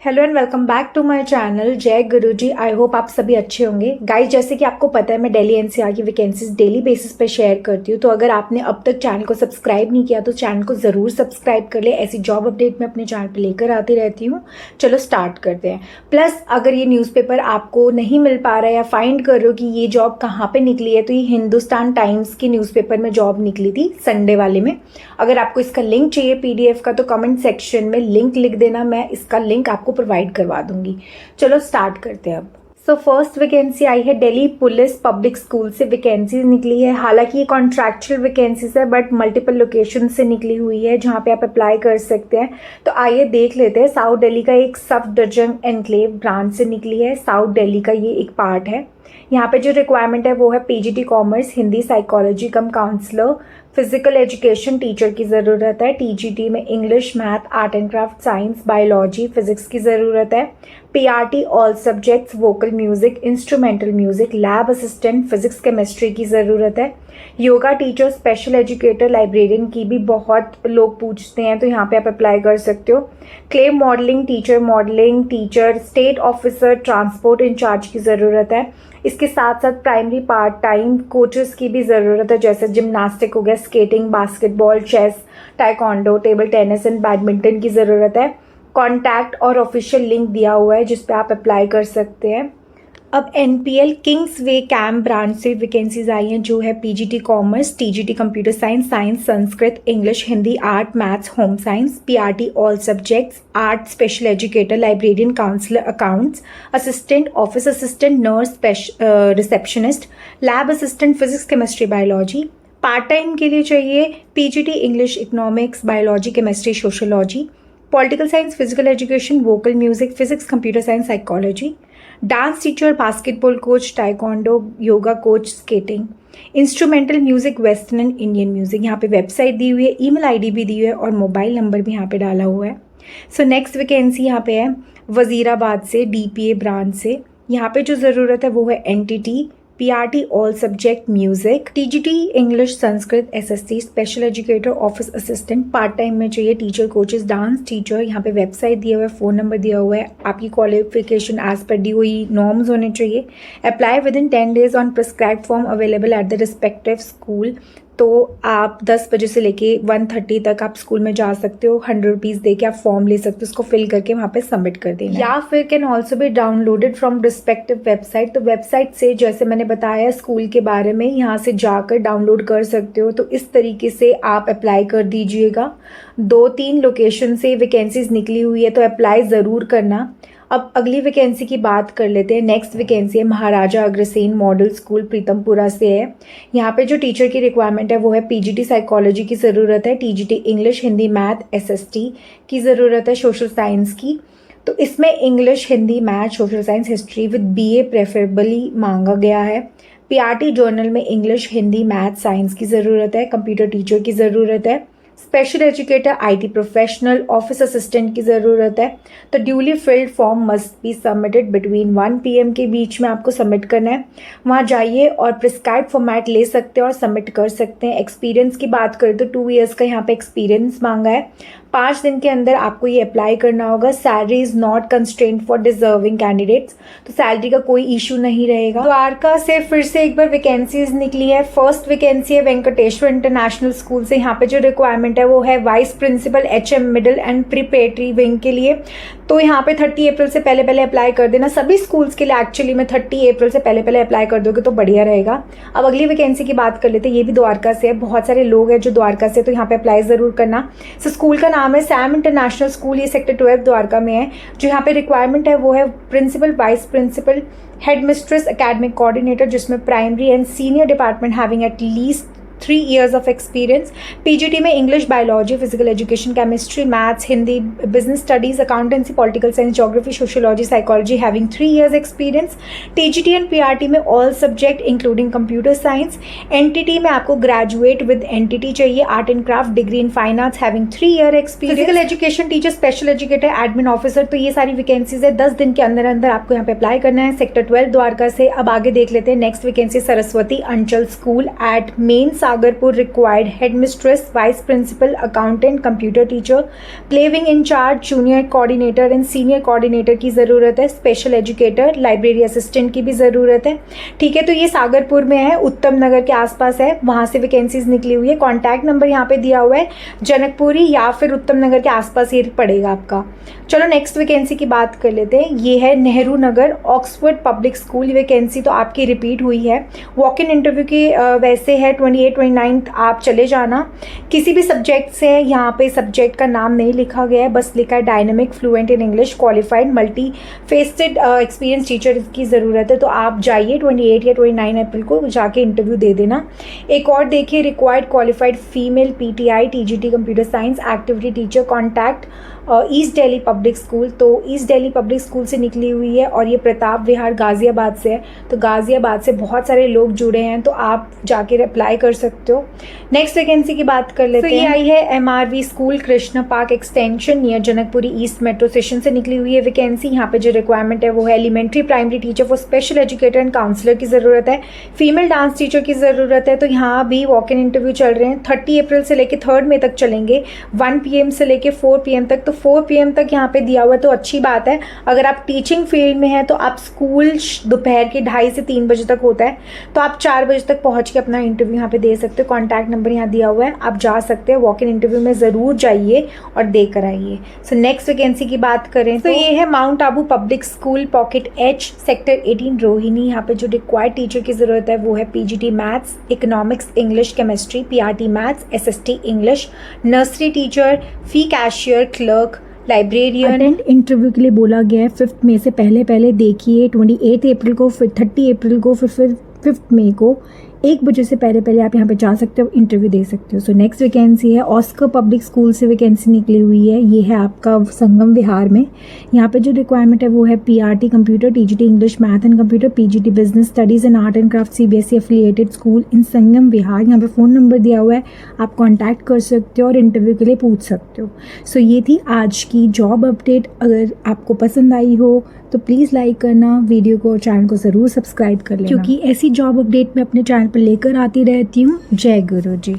Hello and welcome back to my channel Jai Guruji. I hope आप सभी अच्छे होंगे। गाइस, जैसे कि आपको पता है मैं दिल्ली एनसीआर की वैकेंसीज डेली बेसिस पे शेयर करती हूँ, तो अगर आपने अब तक चैनल को सब्सक्राइब नहीं किया तो चैनल को ज़रूर सब्सक्राइब कर ले। ऐसी जॉब अपडेट मैं अपने चैनल पे लेकर आती रहती हूँ। चलो स्टार्ट करते हैं। प्लस अगर ये न्यूज़पेपर आपको नहीं मिल पा रहा है या फाइंड कर रहे हो कि ये जॉब कहाँ पर निकली है, तो ये हिंदुस्तान टाइम्स की न्यूज़पेपर में जॉब निकली थी संडे वाले में। अगर आपको इसका लिंक चाहिए PDF का तो कमेंट सेक्शन में लिंक लिख देना, मैं इसका लिंक आपको प्रोवाइड करवा दूंगी। चलो स्टार्ट करते हैं अब। सो फर्स्ट वैकेंसी आई है दिल्ली पुलिस पब्लिक स्कूल से वैकेंसीज निकली है। हालांकि ये कॉन्ट्रैक्चुअल वैकेंसीज है बट मल्टीपल लोकेशन से निकली हुई है जहाँ पे आप अप्लाई कर सकते हैं। तो आइए देख लेते हैं। साउथ दिल्ली का एक सफदरजंग एनक्लेव ब्रांच से निकली है। साउथ दिल्ली का ये एक पार्ट है। यहाँ पे जो रिक्वायरमेंट है वो है PGT कॉमर्स, हिंदी, साइकोलॉजी कम काउंसलर, फिजिकल एजुकेशन टीचर की ज़रूरत है। TGT में English, math, art and craft, science, biology, physics की ज़रूरत है। PRT all subjects, vocal music, instrumental music, lab assistant, physics, chemistry की ज़रूरत है। Yoga teacher, special educator, librarian की भी बहुत लोग पूछते हैं, तो यहाँ पे आप अप्लाई कर सकते हो। Clay modelling teacher, state officer, transport incharge की ज़रूरत है। इसके साथ साथ प्राइमरी पार्ट टाइम कोचेस की भी ज़रूरत है, जैसे जिम्नास्टिक हो गया, skating, basketball, chess, taekwondo, table tennis and badminton की ज़रूरत है। कॉन्टैक्ट और ऑफिशियल लिंक दिया हुआ है जिस पे आप अप्लाई कर सकते हैं। अब NPL Kingsway Camp branch से वैकेंसीज आई हैं, जो है PGT commerce, TGT computer science, Sanskrit, English, Hindi, art, maths, home science, PRT all subjects, art, special educator, librarian, counsellor, accounts, assistant, office assistant, nurse, receptionist, lab assistant, physics, chemistry, biology. Part time के लिए चाहिए PGT English, economics, biology, chemistry, sociology, political science, physical education, vocal music, physics, computer science, psychology, dance teacher, basketball coach, taekwondo, yoga coach, skating, instrumental music, western and Indian music. यहाँ पे website दी हुई है, email ID भी दी हुई है और mobile number भी यहाँ पे डाला हुआ है। सो नेक्स्ट वैकेंसी यहाँ पे है वजीराबाद से DPA ब्रांच से। यहाँ पे जो ज़रूरत है वो है NTT, PRT all subject music, TGT English, Sanskrit, SSC, special educator, office assistant. Part time में चाहिए टीचर, कोचेस, डांस टीचर। यहाँ पे वेबसाइट दिया हुआ है, फ़ोन नंबर दिया हुआ है। आपकी qualification as per DOE norms होने चाहिए। Apply within 10 days on prescribed form available at the respective school. तो आप 10 बजे से लेके 1:30 तक आप स्कूल में जा सकते हो। 100 रुपीज़ दे के आप फॉर्म ले सकते हो, उसको फिल करके वहाँ पे सबमिट कर देना, या फिर कैन ऑल्सो भी डाउनलोडेड फ्रॉम रिस्पेक्टिव वेबसाइट। तो वेबसाइट से, जैसे मैंने बताया स्कूल के बारे में, यहाँ से जाकर डाउनलोड कर सकते हो। तो इस तरीके से आप अप्लाई कर दीजिएगा। 2-3 लोकेशन से वैकेंसीज निकली हुई है, तो अप्लाई ज़रूर करना। अब अगली वैकेंसी की बात कर लेते हैं। नेक्स्ट वैकेंसी है महाराजा अग्रसेन मॉडल स्कूल, प्रीतमपुरा से है। यहाँ पे जो टीचर की रिक्वायरमेंट है वो है PGT साइकोलॉजी की ज़रूरत है, TGT English, Hindi, math, SST की ज़रूरत है, सोशल साइंस की। तो इसमें English, Hindi, math, social science, history with BA preferably मांगा गया है। PRT जर्नल में इंग्लिश, हिंदी, मैथ, साइंस की ज़रूरत है। कंप्यूटर टीचर की ज़रूरत है। Special educator, IT professional, office assistant की ज़रूरत है। तो duly field form must be submitted between 1 PM के बीच में आपको सबमिट करना है। वहाँ जाइए और प्रिस्क्राइब फॉर्मेट ले सकते हैं और सबमिट कर सकते हैं। एक्सपीरियंस की बात करें तो 2 years का यहाँ पे एक्सपीरियंस मांगा है। 5 दिन के अंदर आपको ये अप्लाई करना होगा। Salary is not constraint for deserving candidates, तो सैलरी का कोई इशू नहीं रहेगा। द्वारका से फिर से एक बार वैकेंसीज निकली है। फर्स्ट वैकेंसी है वेंकटेश्वर इंटरनेशनल स्कूल से। यहाँ पे जो रिक्वायरमेंट है वो है vice principal HM middle and preparatory wing के लिए। तो यहाँ पे 30 अप्रैल से पहले अप्लाई कर देना। सभी स्कूल्स के लिए एक्चुअली में 30 अप्रैल से पहले अप्लाई कर दोगे तो बढ़िया रहेगा। अब अगली वैकेंसी की बात कर लेते हैं। ये भी द्वारका से है। बहुत सारे लोग हैं जो द्वारका से, तो यहाँ पे अप्लाई ज़रूर करना। सो स्कूल का नाम है सैम इंटरनेशनल स्कूल, ये सेक्टर 12 द्वारका में है। जो यहाँ पे रिक्वायरमेंट है वो है principal, vice principal, head mistress, academic coordinator, जिसमें primary and senior department having at least 3 years of experience. PGT में English, biology, physical education, chemistry, maths, Hindi, business studies, accountancy, political science, geography, sociology, psychology having 3 years experience. TGT and PRT में all subject including computer science. NTT में आपको graduate with NTT चाहिए, art and craft, degree in fine arts having 3 year experience. Physical education teacher, special educator, admin officer. तो ये सारी vacancies है। 10 दिन के अंदर अंदर आपको यहाँ पे अप्लाई करना है। सेक्टर 12 द्वारका से। अब आगे देख लेते हैं next vacancy, Saraswati Anchal school at main Sagarpur required head mistress, vice principal, accountant, computer teacher, play wing incharge, junior coordinator and senior coordinator की ज़रूरत है, स्पेशल एजुकेटर, लाइब्रेरी असिस्टेंट की भी ज़रूरत है। ठीक है, तो ये सागरपुर में है, उत्तम नगर के आसपास है, वहाँ से वैकेंसीज निकली हुई है। कॉन्टैक्ट नंबर यहाँ पे दिया हुआ है, जनकपुरी या फिर उत्तम नगर के आसपास ये पड़ेगा आपका। चलो नेक्स्ट वैकेंसी की बात कर लेते हैं। ये है Nehru Nagar Oxford public school. Vacancy तो आपकी रिपीट हुई है। वॉक इन इंटरव्यू की वैसे है 28-29 आप चले जाना। किसी भी सब्जेक्ट से है, यहाँ पे सब्जेक्ट का नाम नहीं लिखा गया है, बस लिखा है dynamic, fluent in English, qualified, multi faceted experience teacher की ज़रूरत है। तो आप जाइए 28 या 29 अप्रैल को जाके इंटरव्यू दे देना। एक और देखिए, required qualified female PTI TGT computer science activity teacher, contact east Delhi public school. तो ईस्ट दिल्ली पब्लिक स्कूल से निकली हुई है और ये प्रताप विहार गाज़ियाबाद से है। तो गाज़ियाबाद से बहुत सारे लोग जुड़े हैं, तो आप जाके अप्लाई कर सकते हो। नेक्स्ट वैकेंसी की बात कर लेते हैं। तो ये आई है MRV school Krishna park extension near Janakpuri east metro station से निकली हुई है वैकेंसी। यहाँ पे जो रिक्वायरमेंट है वो है elementary primary teacher for special educator and counsellor की ज़रूरत है, फीमेल डांस टीचर की ज़रूरत है। तो यहाँ भी वॉक इन इंटरव्यू चल रहे हैं, 30 अप्रैल से लेकर 3 मई तक चलेंगे, 1 PM से लेकर 4 PM तक। तो 4 PM तक यहाँ पे दिया हुआ है, तो अच्छी बात है। अगर आप टीचिंग फील्ड में हैं तो आप स्कूल दोपहर के 2:30 से 3 बजे तक होता है, तो आप 4 बजे तक पहुँच के अपना इंटरव्यू यहाँ पे दे सकते हो। कॉन्टैक्ट नंबर यहाँ दिया हुआ है, आप जा सकते हैं। वॉक इन इंटरव्यू में ज़रूर जाइए और दे कर आइए। सो नेक्स्ट वैकेंसी की बात करें तो ये है mount Abu public school pocket H sector 18 Rohini. यहाँ पे जो रिक्वायर्ड टीचर की ज़रूरत है वो है PGT maths, economics, English, chemistry, PRT maths, SST English, nursery teacher, fee cashier, clerk, librarian. Attend interview के लिए बोला गया है 5 मई से पहले देखिए, 28 अप्रैल को, फिर 30 अप्रैल को, फिर 5 मई को 1 बजे से पहले आप यहाँ पे जा सकते हो, इंटरव्यू दे सकते हो। सो नेक्स्ट वैकेंसी है ऑस्कर पब्लिक स्कूल से वैकेंसी निकली हुई है। ये है आपका संगम विहार में। यहाँ पे जो रिक्वायरमेंट है वो है PRT computer, TGT English, math and computer, PGT business studies and art and craft, CBSE affiliated school in Sangam Vihar. यहाँ पे फ़ोन नंबर दिया हुआ है, आप कॉन्टैक्ट कर सकते हो और इंटरव्यू के लिए पूछ सकते हो। सो ये थी आज की जॉब अपडेट। अगर आपको पसंद आई हो तो प्लीज़ लाइक करना वीडियो को और चैनल को ज़रूर सब्सक्राइब कर लेना, क्योंकि ऐसी जॉब अपडेट मैं अपने चैनल पर लेकर आती रहती हूँ। जय गुरु जी।